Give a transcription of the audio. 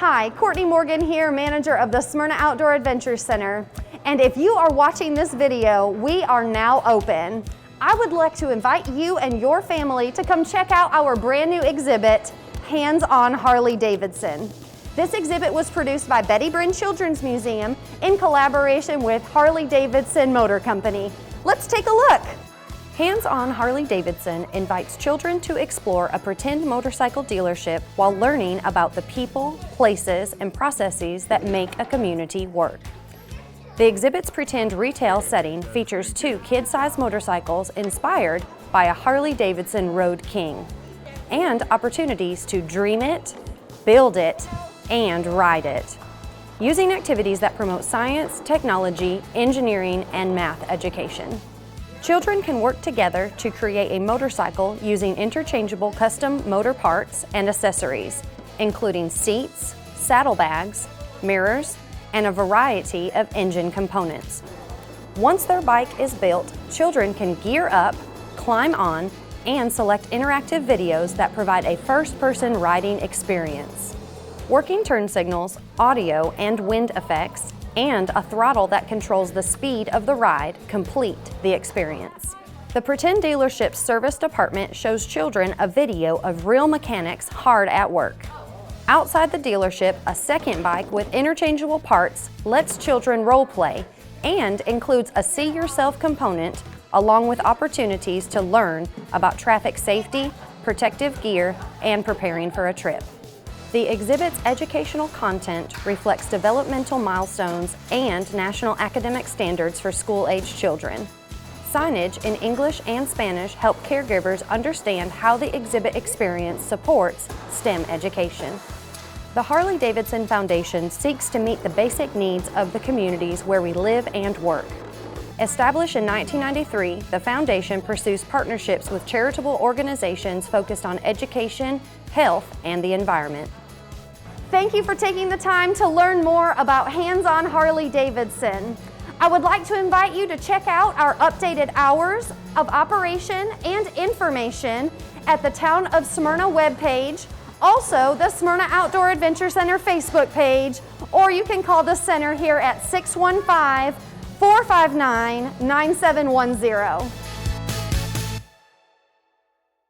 Hi, Courtney Morgan here, manager of the Smyrna Outdoor Adventure Center. And if you are watching this video, we are now open. I would like to invite you and your family to come check out our brand new exhibit, Hands-on Harley Davidson. This exhibit was produced by Betty Bryn Children's Museum in collaboration with Harley Davidson Motor Company. Let's take a look. Hands-on Harley Davidson invites children to explore a pretend motorcycle dealership while learning about the people, places, and processes that make a community work. The exhibit's pretend retail setting features two kid-sized motorcycles inspired by a Harley Davidson Road King, and opportunities to dream it, build it, and ride it, using activities that promote science, technology, engineering, and math education. Children can work together to create a motorcycle using interchangeable custom motor parts and accessories, including seats, saddlebags, mirrors, and a variety of engine components. Once their bike is built, children can gear up, climb on, and select interactive videos that provide a first-person riding experience. Working turn signals, audio and wind effects, and a throttle that controls the speed of the ride complete the experience. The Pretend Dealership's service department shows children a video of real mechanics hard at work. Outside the dealership, a second bike with interchangeable parts lets children role play and includes a see yourself component along with opportunities to learn about traffic safety, protective gear, and preparing for a trip. The exhibit's educational content reflects developmental milestones and national academic standards for school-age children. Signage in English and Spanish help caregivers understand how the exhibit experience supports STEM education. The Harley Davidson Foundation seeks to meet the basic needs of the communities where we live and work. Established in 1993, the foundation pursues partnerships with charitable organizations focused on education, health, and the environment. Thank you for taking the time to learn more about Hands-on Harley Davidson. I would like to invite you to check out our updated hours of operation and information at the Town of Smyrna webpage, also the Smyrna Outdoor Adventure Center Facebook page, or you can call the center here at 615-459-9710.